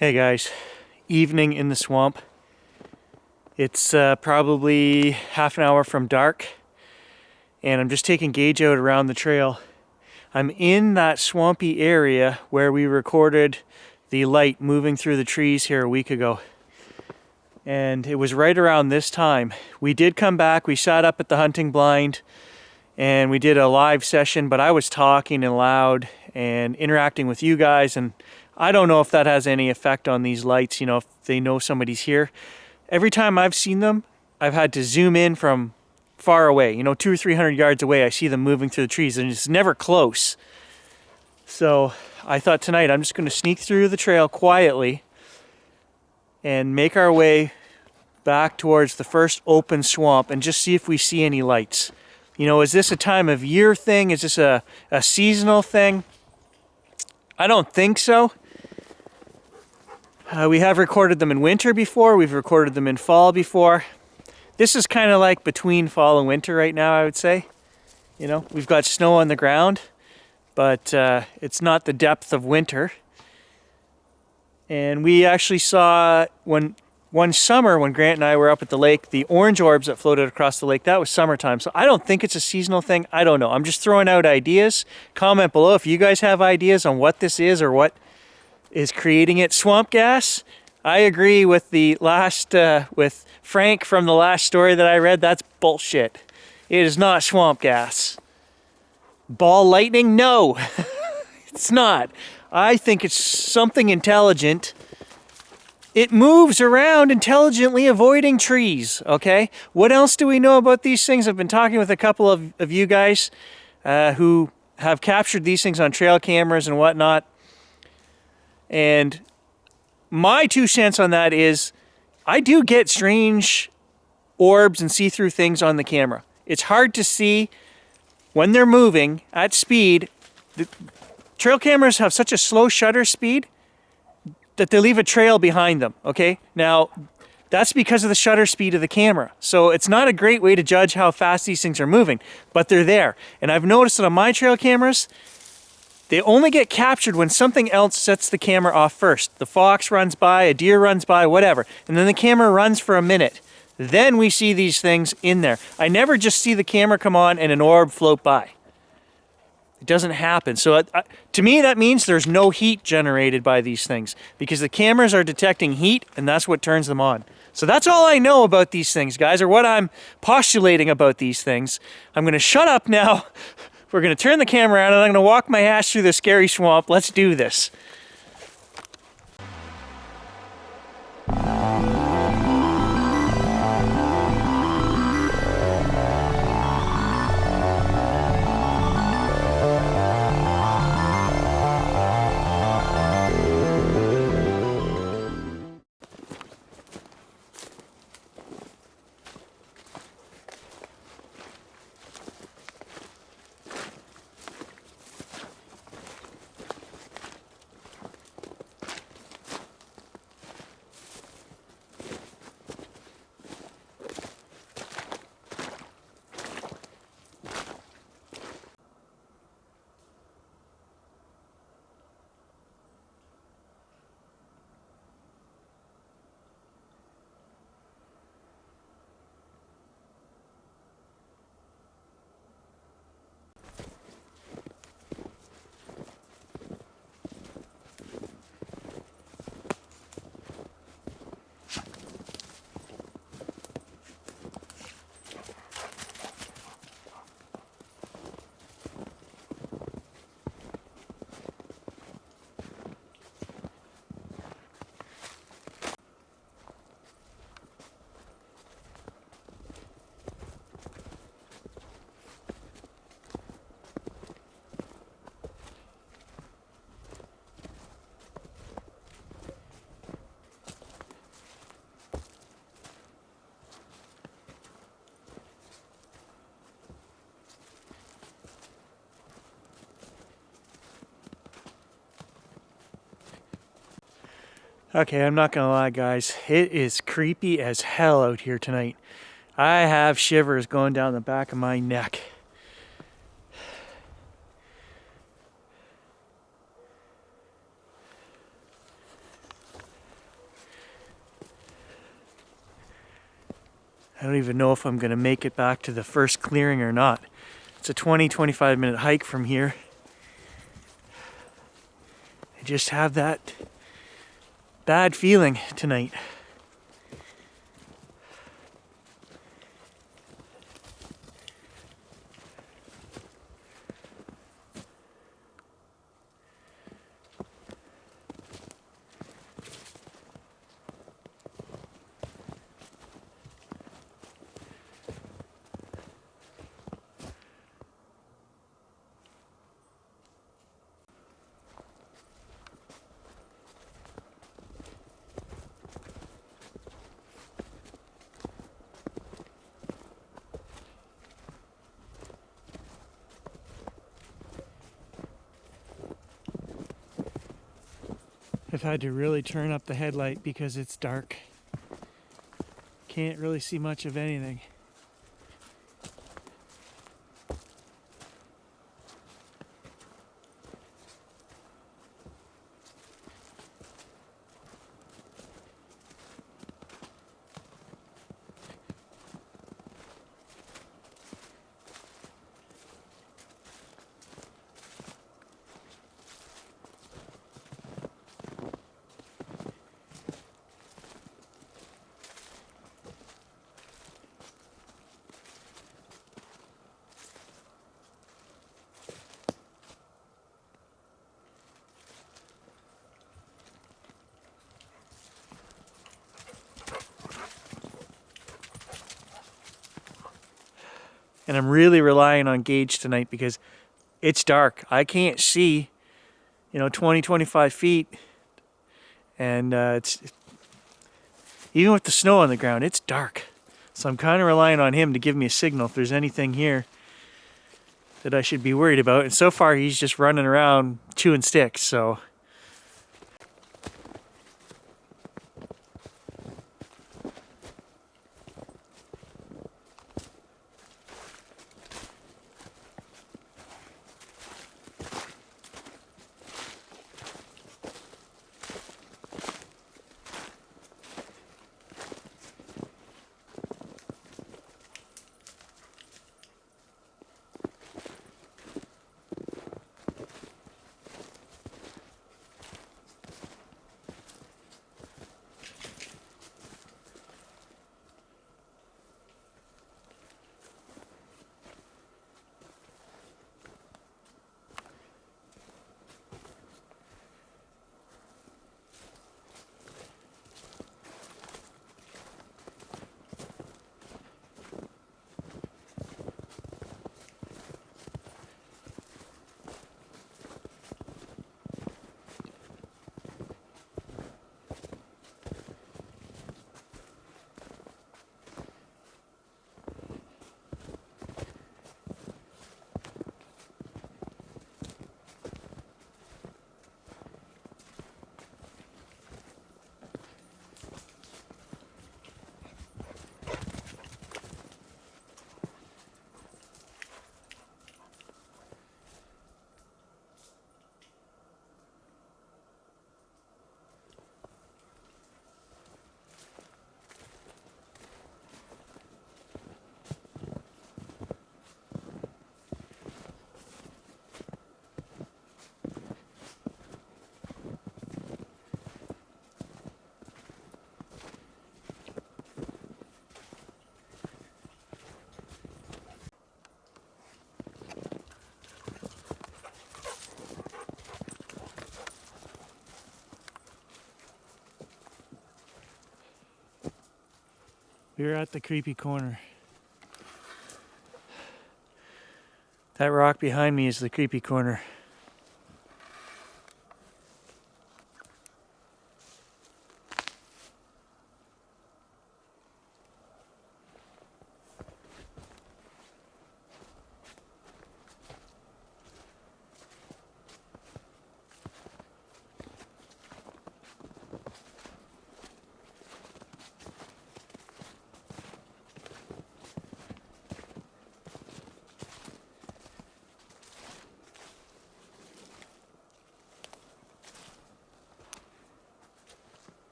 Hey guys, evening in the swamp. It's probably half an hour from dark, and I'm just taking Gage out around the trail. I'm in that swampy area where we recorded the light moving through the trees here a week ago. And it was right around this time. We did come back, we sat up at the hunting blind, and we did a live session, but I was talking and loud and interacting with you guys, and I don't know if that has any effect on these lights, if they know somebody's here. Every time I've seen them, I've had to zoom in from far away, 200 or 300 yards away. I see them moving through the trees, and it's never close. So I thought tonight I'm just going to sneak through the trail quietly and make our way back towards the first open swamp and just see if we see any lights. Is this a time of year thing? Is this a seasonal thing? I don't think so. We have recorded them in winter before. We've recorded them in fall before. This is kind of like between fall and winter right now, I would say. We've got snow on the ground, but it's not the depth of winter. And we actually saw one summer when Grant and I were up at the lake, the orange orbs that floated across the lake. That was summertime. So I don't think it's a seasonal thing. I don't know. I'm just throwing out ideas. Comment below if you guys have ideas on what this is or what is creating it. Swamp gas, I agree with the last, with Frank from the last story that I read. That's bullshit. It is not swamp gas. Ball lightning? No, it's not. I think it's something intelligent. It moves around intelligently, avoiding trees, okay? What else do we know about these things? I've been talking with a couple of you guys who have captured these things on trail cameras and whatnot. And my 2 cents on that is I do get strange orbs and see-through things on the camera. It's hard to see when they're moving at speed. The trail cameras have such a slow shutter speed that they leave a trail behind them, okay? Now, that's because of the shutter speed of the camera. So it's not a great way to judge how fast these things are moving, but they're there. And I've noticed that on my trail cameras, they only get captured when something else sets the camera off first. The fox runs by, a deer runs by, whatever. And then the camera runs for a minute. Then we see these things in there. I never just see the camera come on and an orb float by. It doesn't happen. So to me, that means there's no heat generated by these things because the cameras are detecting heat and that's what turns them on. So that's all I know about these things, guys, or what I'm postulating about these things. I'm going to shut up now. We're going to turn the camera on and I'm going to walk my ass through the scary swamp. Let's do this. Okay, I'm not gonna lie, guys. It is creepy as hell out here tonight. I have shivers going down the back of my neck. I don't even know if I'm gonna make it back to the first clearing or not. It's a 20-25 minute hike from here. I just have that bad feeling tonight. I've had to really turn up the headlight because it's dark. Can't really see much of anything. And I'm really relying on gauge tonight because it's dark. I can't see, 20, 25 feet. And it's even with the snow on the ground, it's dark. So I'm kind of relying on him to give me a signal if there's anything here that I should be worried about. And so far, he's just running around chewing sticks, so... We're at the creepy corner. That rock behind me is the creepy corner.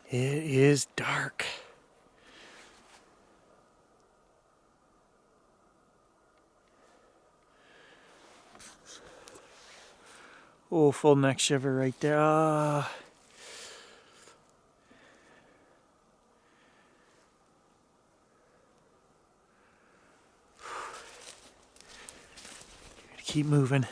It is dark. Oh, full neck shiver right there. Ah. Keep moving.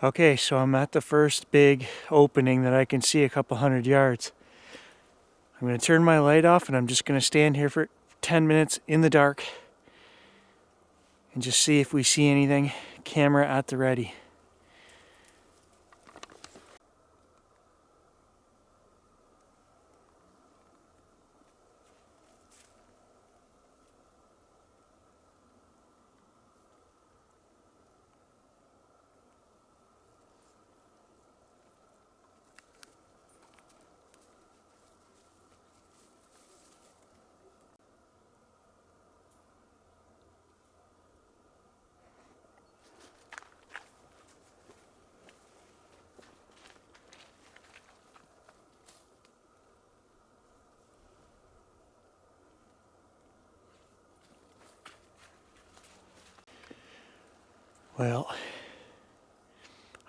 Okay, so I'm at the first big opening that I can see a couple 100 yards. I'm going to turn my light off and I'm just going to stand here for 10 minutes in the dark and just see if we see anything. Camera at the ready. Well,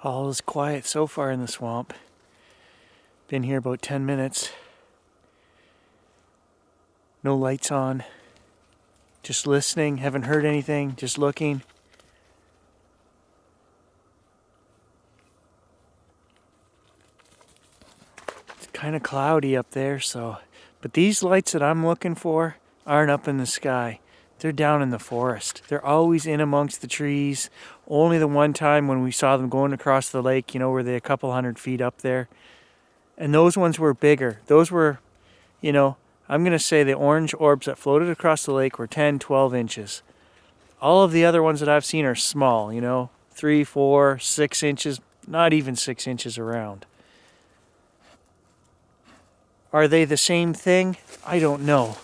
all is quiet so far in the swamp. Been here about 10 minutes. No lights on. Just listening, haven't heard anything, just looking. It's kind of cloudy up there, but these lights that I'm looking for aren't up in the sky. They're down in the forest. They're always in amongst the trees. Only the one time when we saw them going across the lake, where they're a couple 100 feet up there. And those ones were bigger. Those were, I'm going to say the orange orbs that floated across the lake were 10, 12 inches. All of the other ones that I've seen are small, 3, 4, 6 inches, not even 6 inches around. Are they the same thing? I don't know.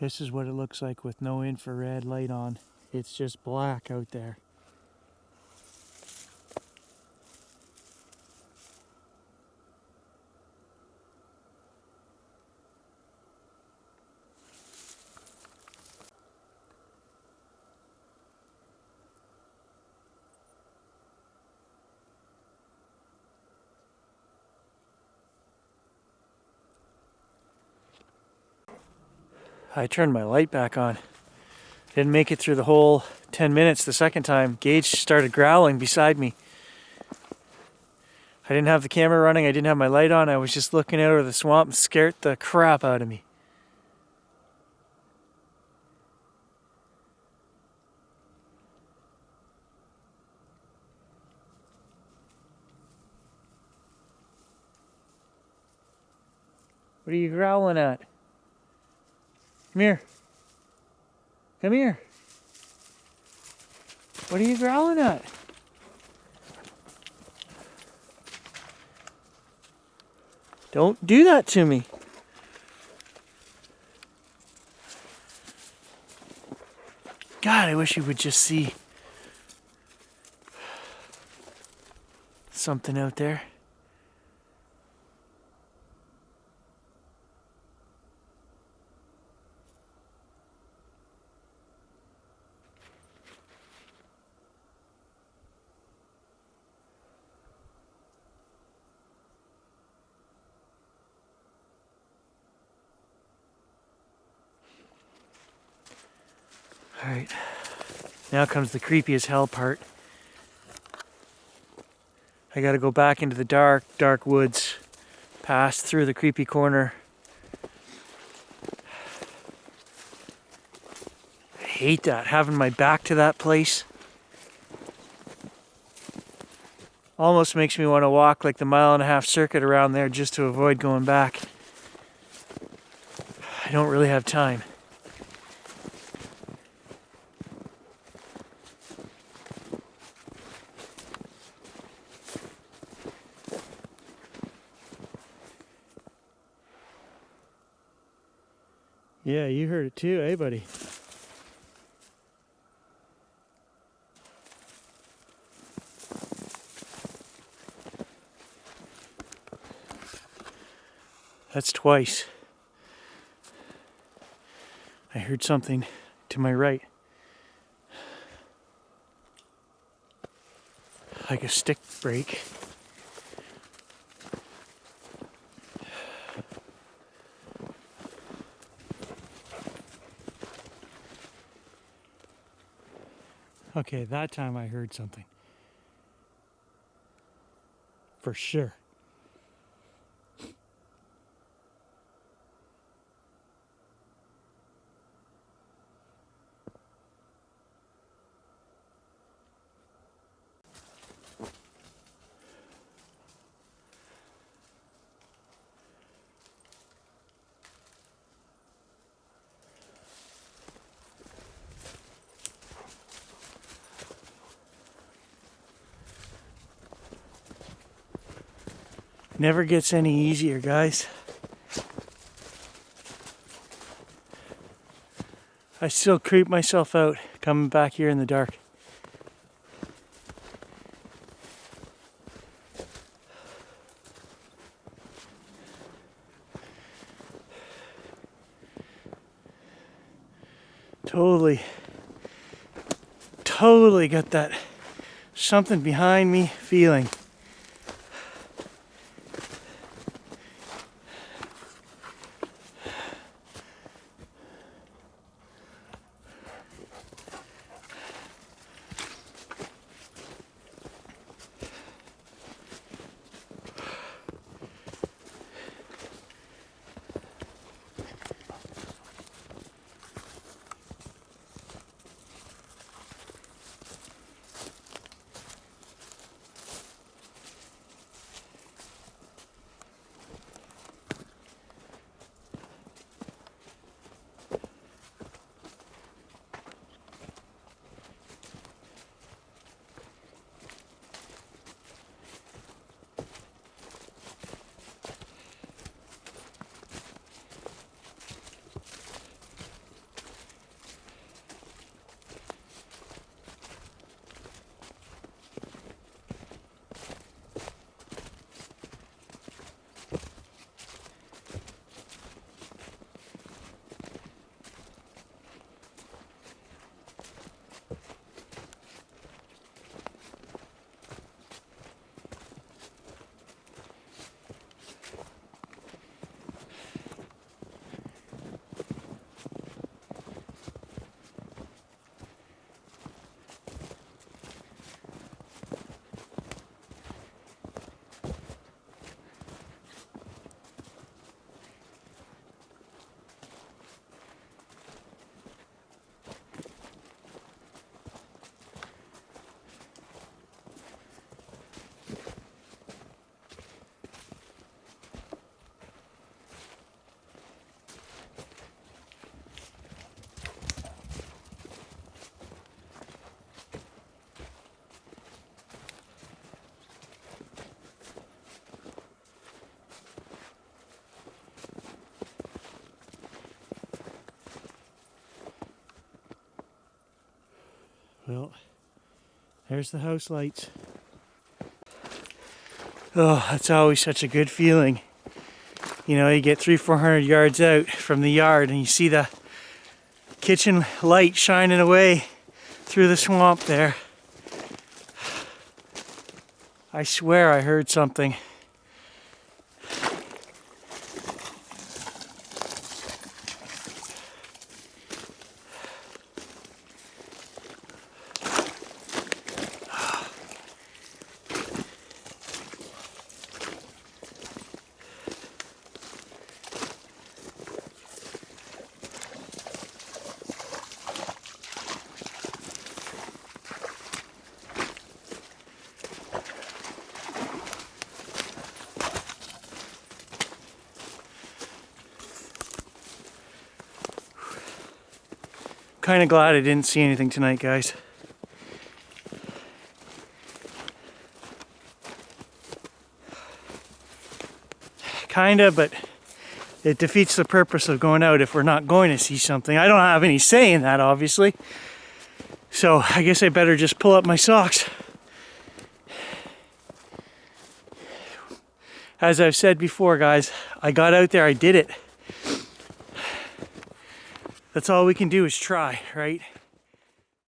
This is what it looks like with no infrared light on. It's just black out there. I turned my light back on. Didn't make it through the whole 10 minutes the second time. Gage started growling beside me. I didn't have the camera running. I didn't have my light on. I was just looking out over the swamp and scared the crap out of me. What are you growling at? Come here. Come here. What are you growling at? Don't do that to me. God, I wish you would just see something out there. All right, now comes the creepy as hell part. I gotta go back into the dark, dark woods, pass through the creepy corner. I hate that, having my back to that place. Almost makes me want to walk like the 1.5-mile circuit around there just to avoid going back. I don't really have time. Yeah, you heard it too, eh, buddy? That's twice. I heard something to my right. Like a stick break. Okay, that time I heard something. For sure. Never gets any easier, guys. I still creep myself out coming back here in the dark. Totally got that something behind me feeling. Well, there's the house lights. Oh, that's always such a good feeling. You know, you get 300-400 yards out from the yard and you see the kitchen light shining away through the swamp there. I swear I heard something. Kind of glad I didn't see anything tonight, guys. Kinda, but it defeats the purpose of going out if we're not going to see something. I don't have any say in that, obviously. So I guess I better just pull up my socks. As I've said before, guys, I got out there, I did it. That's all we can do is try, right?